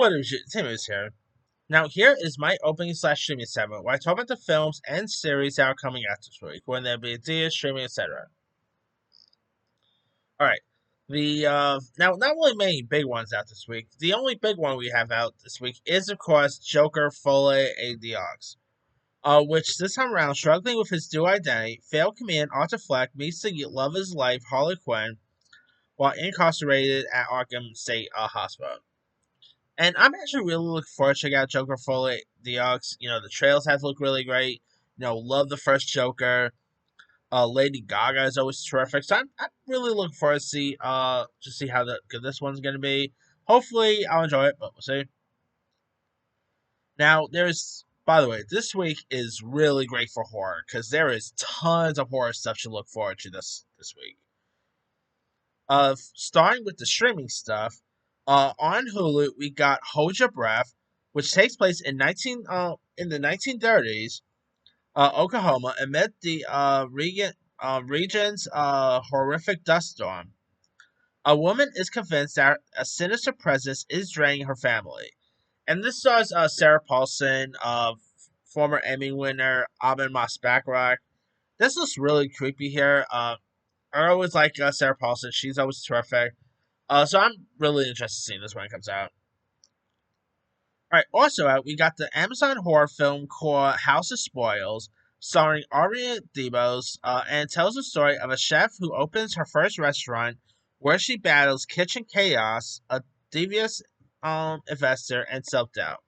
What is it? Tim is here. Now, here is my opening slash streaming segment where I talk about the films and series that are coming out this week, when they'll be theater, streaming, etc. Alright. Now not really many big ones out this week. The only big one we have out this week is of course Joker Folie à Deux, which this time around, struggling with his dual identity, failed comedian Arthur Fleck meets the love of his life, Harley Quinn, while incarcerated at Arkham State Hospital. And I'm actually really looking forward to checking out Joker Folie Deux. The trails have to look really great. Love the first Joker. Lady Gaga is always terrific. So I'm really looking forward to see how good this one's gonna be. Hopefully I'll enjoy it, but we'll see. Now by the way, this week is really great for horror because there is tons of horror stuff to look forward to this week. Starting with the streaming stuff, on Hulu we got Hold Your Breath, which takes place in the 1930s, Oklahoma, amid the region's horrific dust storm. A woman is convinced that a sinister presence is draining her family, and this stars Sarah Paulson, former Emmy winner Abin Bachrach. This looks really creepy here. I always like Sarah Paulson; she's always terrific. So I'm really interested in seeing this when it comes out. All right, also out, we got the Amazon horror film called House of Spoils, starring Aria Debos, and tells the story of a chef who opens her first restaurant where she battles kitchen chaos, a devious investor, and self doubt.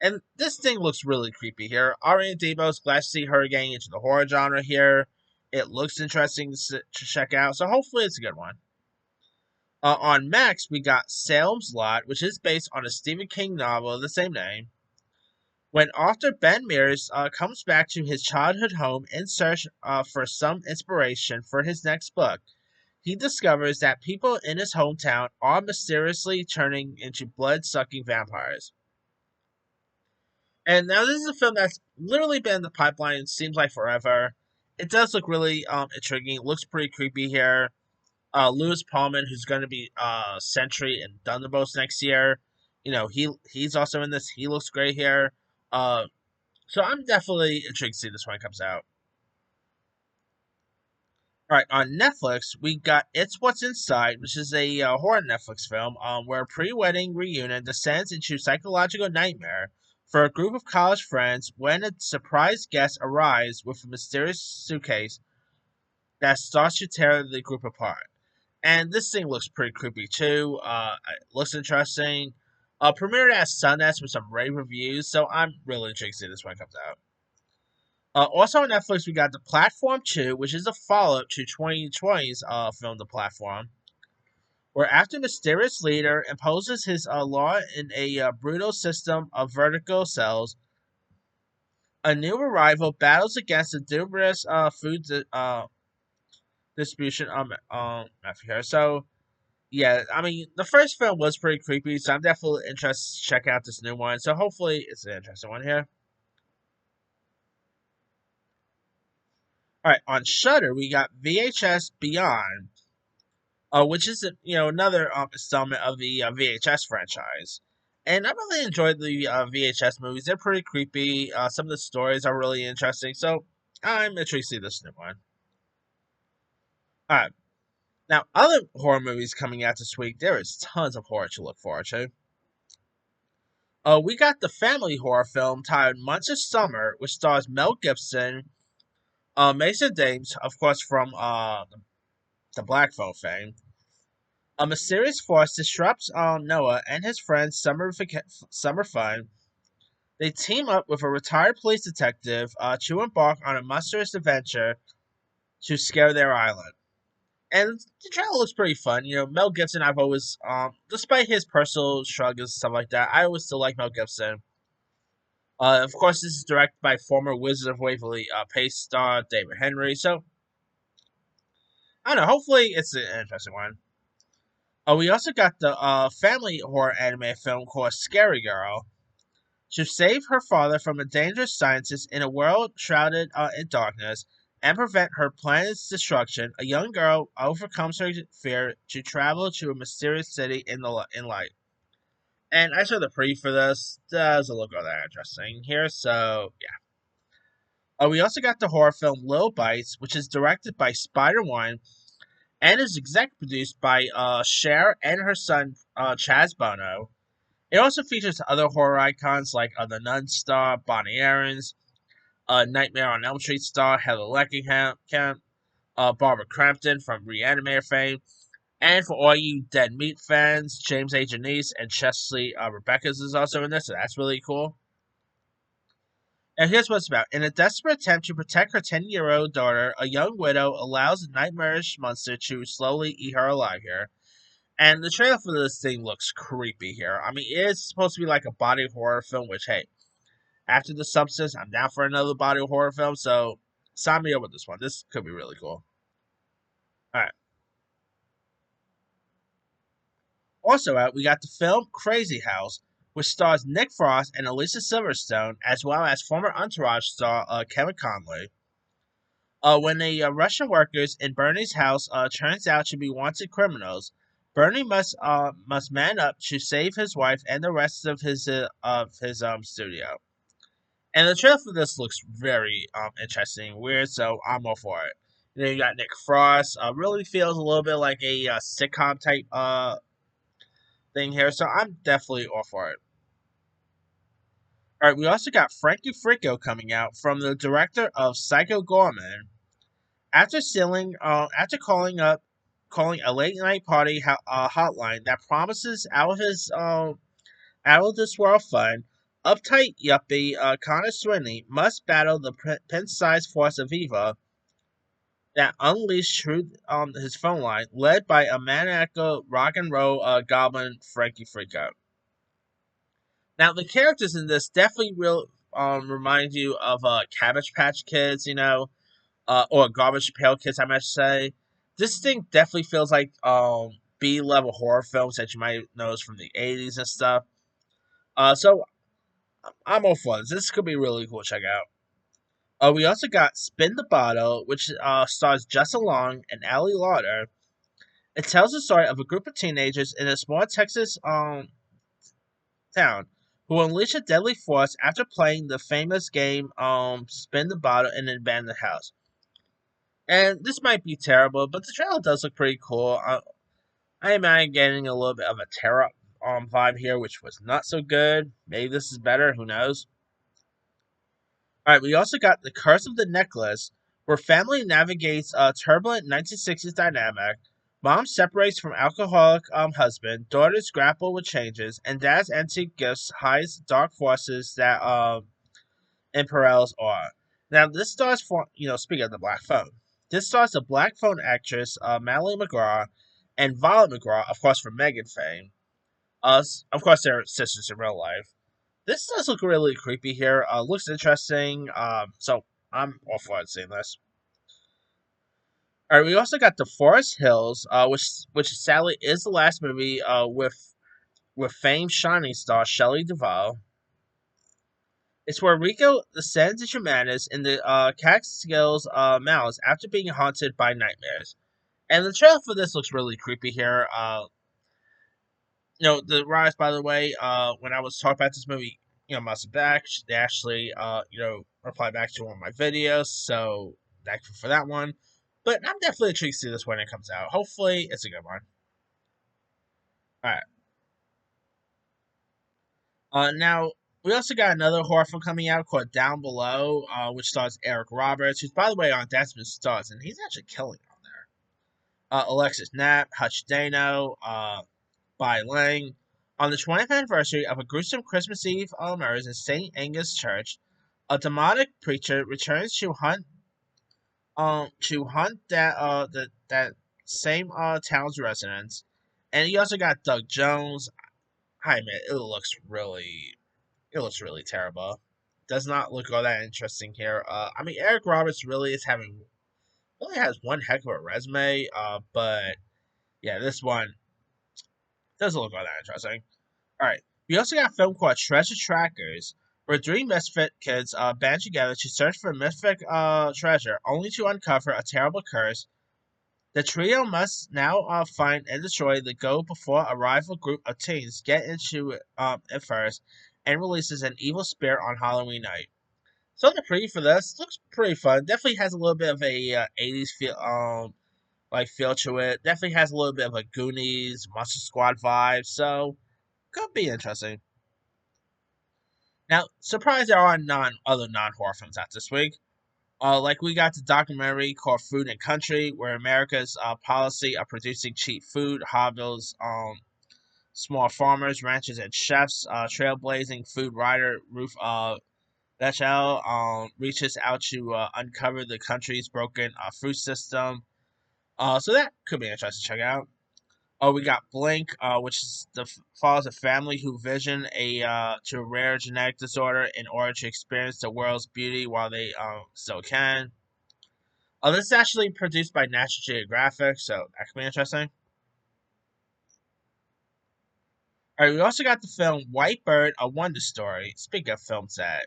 And this thing looks really creepy here. Aria Debos, glad to see her getting into the horror genre here. It looks interesting to check out, so hopefully it's a good one. On Max, we got Salem's Lot, which is based on a Stephen King novel of the same name. When author Ben Mears comes back to his childhood home in search for some inspiration for his next book, he discovers that people in his hometown are mysteriously turning into blood-sucking vampires. And now this is a film that's literally been in the pipeline, it seems like forever. It does look really intriguing. It looks pretty creepy here. Lewis Pullman, who's going to be Sentry and Thunderbolts next year. He's also in this. He looks great here. Uh, so I'm definitely intrigued to see this when it comes out. All right, on Netflix, we got It's What's Inside, which is a horror Netflix film where a pre-wedding reunion descends into psychological nightmare for a group of college friends when a surprise guest arrives with a mysterious suitcase that starts to tear the group apart. And this thing looks pretty creepy too. It looks interesting. Premiered at Sundance with some rave reviews, so I'm really intrigued to see this when it comes out. Also on Netflix, we got The Platform 2, which is a follow-up to 2020's film The Platform, where after mysterious leader imposes his law in a brutal system of vertical cells, a new arrival battles against the dubious food distribution mafia here. So, yeah, I mean, the first film was pretty creepy, so I'm definitely interested to check out this new one. So hopefully it's an interesting one here. All right, on Shutter, we got VHS Beyond, which is another installment of the VHS franchise. And I really enjoyed the VHS movies. They're pretty creepy. Some of the stories are really interesting. So I'm intrigued to see this new one. All right, now other horror movies coming out this week. There is tons of horror to look forward to. We got the family horror film titled Months of Summer, which stars Mel Gibson, Mason Dames, of course, from the Black Phone fame. A mysterious force disrupts Noah and his friends' summer fun. They team up with a retired police detective to embark on a monstrous adventure to scare their island. And the trailer looks pretty fun. Mel Gibson, I've always, despite his personal struggles and stuff like that, I always still like Mel Gibson. Of course, this is directed by former Wizard of Waverly Pace star David Henry. So, I don't know. Hopefully, it's an interesting one. We also got the family horror anime film called Scary Girl. To save her father from a dangerous scientist in a world shrouded in darkness and prevent her planet's destruction, a young girl overcomes her fear to travel to a mysterious city in light. And I saw the preview for this. Doesn't look all that interesting here, so yeah. We also got the horror film Little Bites, which is directed by Spider One and is executive produced by Cher and her son Chaz Bono. It also features other horror icons like The Nun star Bonnie Aarons, Nightmare on Elm Street star Heather Langenkamp, Barbara Crampton from Reanimator fame, and for all you Dead Meat fans, James A. Janice and Chesley Rebecca's is also in this, so that's really cool. And here's what it's about. In a desperate attempt to protect her 10-year-old daughter, a young widow allows a nightmarish monster to slowly eat her alive here. And the trailer for this thing looks creepy here. I mean, it's supposed to be like a body horror film, which, hey, after The Substance, I'm down for another body horror film, so sign me up with this one. This could be really cool. Alright. Also out, we got the film Crazy House, which stars Nick Frost and Alicia Silverstone, as well as former Entourage star Kevin Conley. When the Russian workers in Bernie's house turns out to be wanted criminals, Bernie must man up to save his wife and the rest of his studio. And the trailer for this looks very interesting and weird, so I'm all for it. And then you got Nick Frost. Really feels a little bit like a sitcom type thing here, so I'm definitely all for it. All right, we also got Frankie Fricko coming out from the director of Psycho Gorman. After calling a late night party hotline that promises out of this world fun, uptight yuppie Connor Swinley must battle the pin-sized force of evil that unleashed through his phone line, led by a maniacal rock and roll goblin Frankie Fricko. Now, the characters in this definitely will remind you of Cabbage Patch Kids, or Garbage Pail Kids, I might say. This thing definitely feels like B level horror films that you might notice from the 80s and stuff. So I'm all for this. This could be really cool. Check out. We also got Spin the Bottle, which stars Justin Long and Ali Lauder. It tells the story of a group of teenagers in a small Texas town who unleash a deadly force after playing the famous game Spin the Bottle in an abandoned house. And this might be terrible, but the trailer does look pretty cool. I am getting a little bit of a terror vibe here, which was not so good. Maybe this is better. Who knows? All right, we also got The Curse of the Necklace, where family navigates a turbulent 1960s dynamic. Mom separates from alcoholic husband, daughters grapple with changes, and dad's antique gifts hides dark forces that imperils awe. Now, this stars for speaking of the black phone, this stars the black phone actress Madeline McGraw and Violet McGraw, of course, from Megan fame. Of course, they're sisters in real life. This does look really creepy here. Looks interesting. So I'm all for seeing this. All right, we also got The Forest Hills, which sadly is the last movie with famed Shining star Shelley Duvall. It's where Rico ascends to humanity in the Catskills Mountains after being haunted by nightmares. And the trailer for this looks really creepy here. The Rise, by the way, when I was talking about this movie, months back, they actually, replied back to one of my videos, so thank you for that one. But I'm definitely intrigued to see this when it comes out. Hopefully, it's a good one. Alright. Now, we also got another horror film coming out called Down Below, which stars Eric Roberts, who's, by the way, on Desmond Stars, and he's actually killing on there. Alexis Knapp, Hutch Dano, Bai Lang. On the 20th anniversary of a gruesome Christmas Eve murders in St. Angus Church, a demonic preacher returns to hunt that same town's residents. And you also got Doug Jones. I admit it looks really terrible. Does not look all that interesting here. I mean, Eric Roberts really has one heck of a resume. But yeah, this one doesn't look all that interesting. All right. We also got a film called Treasure Trackers, where three misfit kids band together to search for a misfit treasure, only to uncover a terrible curse The trio must now find and destroy the go before a rival group of teens get into it first and releases an evil spirit on Halloween night. So the preview for this looks pretty fun. Definitely has a little bit of a 80s feel, feel to it. Definitely has a little bit of a Goonies, Monster Squad vibe. So could be interesting. Now, surprised there are other non horror films out this week. Like we got the documentary called Food and Country, where America's policy of producing cheap food hobbles small farmers, ranchers, and chefs. Trailblazing food writer Ruth Bechel reaches out to uncover the country's broken food system. So that could be interesting to check out. Oh, we got Blink, which is follows a family who vision to a rare genetic disorder in order to experience the world's beauty while they still can. Oh, this is actually produced by National Geographic, so that could be interesting. All right, we also got the film White Bird: A Wonder Story. Speaking of films that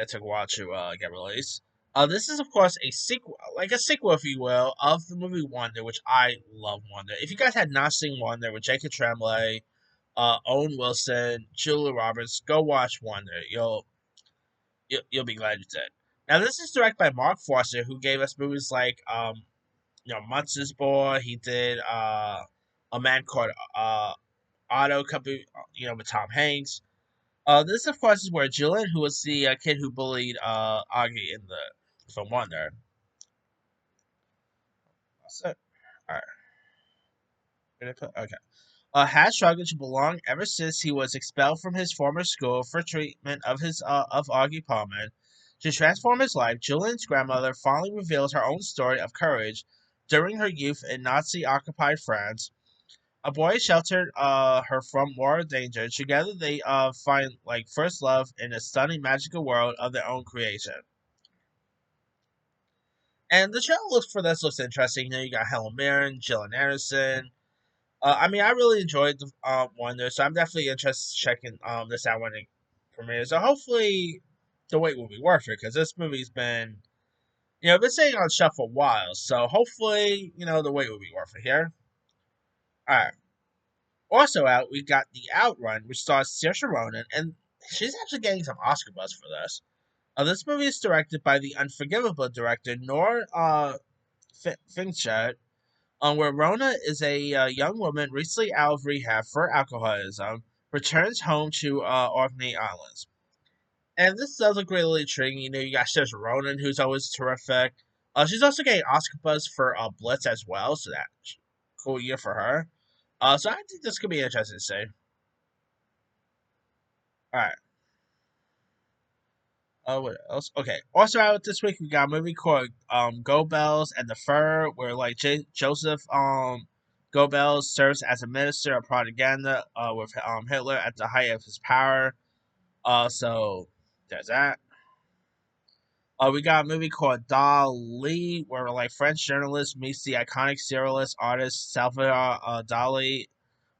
took a while to get released. This is of course a sequel, like a sequel, if you will, of the movie Wonder, which I love Wonder. If you guys had not seen Wonder with Jacob Tremblay, Owen Wilson, Julia Roberts, go watch Wonder. You'll be glad you did. Now this is directed by Mark Forster, who gave us movies like Monsters Ball. He did A Man Called Otto, with Tom Hanks. This, of course, is where Julian, who was the kid who bullied Augie in the film Wonder. So, all right. Okay. Has struggled to belong ever since he was expelled from his former school for treatment of Augie Pullman. To transform his life, Julian's grandmother finally reveals her own story of courage during her youth in Nazi-occupied France. A boy sheltered her from more danger. Together, they find like first love in a stunning magical world of their own creation. And the trailer looks interesting. You got Helen Mirren, Gillian Anderson. I mean, I really enjoyed the Wonder, so I'm definitely interested in checking this out when it premieres. So hopefully, the wait will be worth it because this movie's been been sitting on shelf for a while. So hopefully, the wait will be worth it here. All right. Also out, we got The Outrun, which stars Saoirse Ronan, and she's actually getting some Oscar buzz for this. This movie is directed by the unforgivable director Nora Finchard, where Rona is a young woman recently out of rehab for alcoholism, returns home to Orkney Islands. And this does look really intriguing. You got Saoirse Ronan, who's always terrific. She's also getting Oscar buzz for Blitz as well, so that's cool year for her. So I think this could be interesting to see. All right. Oh, what else? Okay. Also out this week, we got a movie called Go Bells and the Fur, where like Joseph Goebbels serves as a minister of propaganda with Hitler at the height of his power. So there's that. We got a movie called Dali, where like French journalist meets the iconic surrealist artist Salvador Dali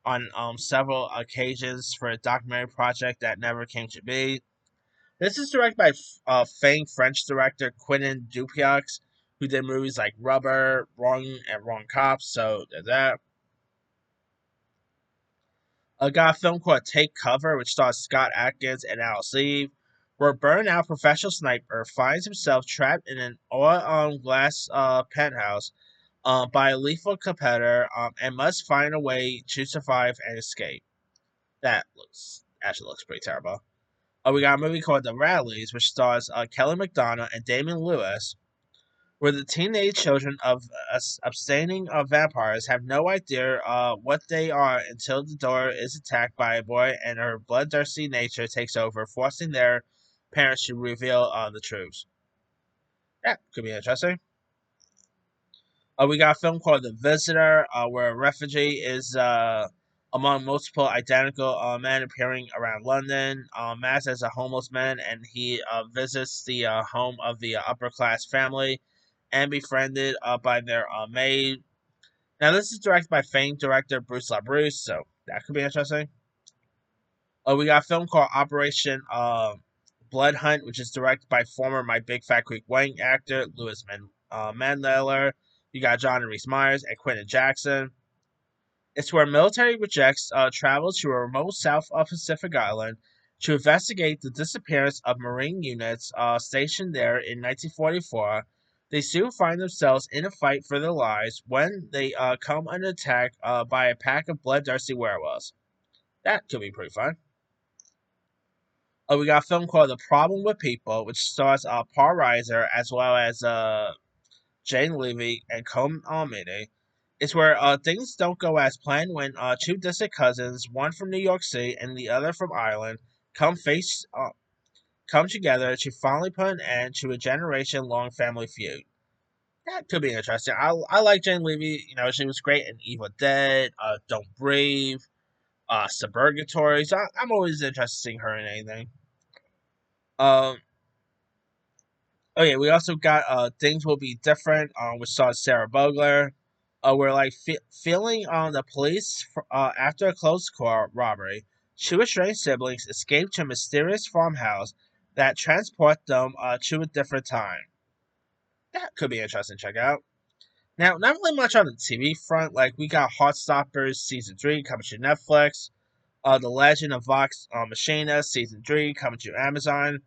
on several occasions for a documentary project that never came to be. This is directed by famed French director Quentin Dupieux, who did movies like Rubber, Wrong and Wrong Cops. So there's that. I got a film called Take Cover, which stars Scott Atkins and Alice Eve, where a burnout professional sniper finds himself trapped in an all-glass penthouse by a lethal competitor and must find a way to survive and escape. That looks pretty terrible. We got a movie called The Radleys, which stars Kelly McDonald and Damon Lewis, where the teenage children of abstaining vampires have no idea what they are until the daughter is attacked by a boy and her bloodthirsty nature takes over, forcing their parents to reveal the truth. That could be interesting. We got a film called The Visitor, where a refugee is among multiple identical men appearing around London, masked as a homeless man, and he visits the home of the upper class family and befriended by their maid. Now, this is directed by famed director Bruce LaBruce, so that could be interesting. We got a film called Operation Blood Hunt, which is directed by former My Big Fat Greek Wedding actor Louis Mandler. You got John and Reese Myers and Quentin Jackson. It's where military rejects travel to a remote South Pacific island to investigate the disappearance of Marine units stationed there in 1944. They soon find themselves in a fight for their lives when they come under attack by a pack of bloodthirsty werewolves. That could be pretty fun. We got a film called The Problem with People, which stars Paul Reiser as well as Jane Levy and Colm Meaney. It's where things don't go as planned when two distant cousins, one from New York City and the other from Ireland, come together to finally put an end to a generation-long family feud. That could be interesting. I like Jane Levy. You know, she was great in Evil Dead, Don't Breathe, Suburgatory. So I'm always interested in seeing her in anything. Um, Okay, we also got Things Will Be Different, which stars Sarah Bogler. We're like feeling on the police after a close car robbery. Two estranged siblings escape to a mysterious farmhouse that transport them to a different time. That could be interesting to check out. Now, not really much on the TV front. Like, we got Heartstoppers Season 3 coming to Netflix. The Legend of Vox Machina Season 3 coming to Amazon,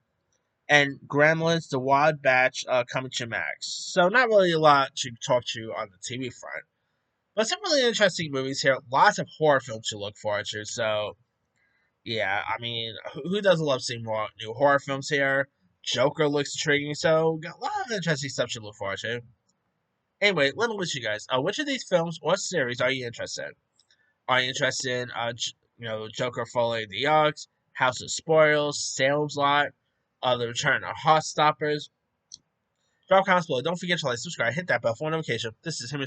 and Gremlins: The Wild Batch coming to Max. So not really a lot to talk to on the TV front, but some really interesting movies here. Lots of horror films to look forward to. So yeah, I mean, who doesn't love seeing more new horror films here? Joker looks intriguing, so got a lot of interesting stuff to look forward to. Anyway, let me ask you guys: which of these films or series are you interested in? Are you interested in Joker Foley the Ox, House of Spoils, Salem's Lot, The Return of Heartstoppers? Drop comments below. Don't forget to like, subscribe, hit that bell for notification. This is Henry.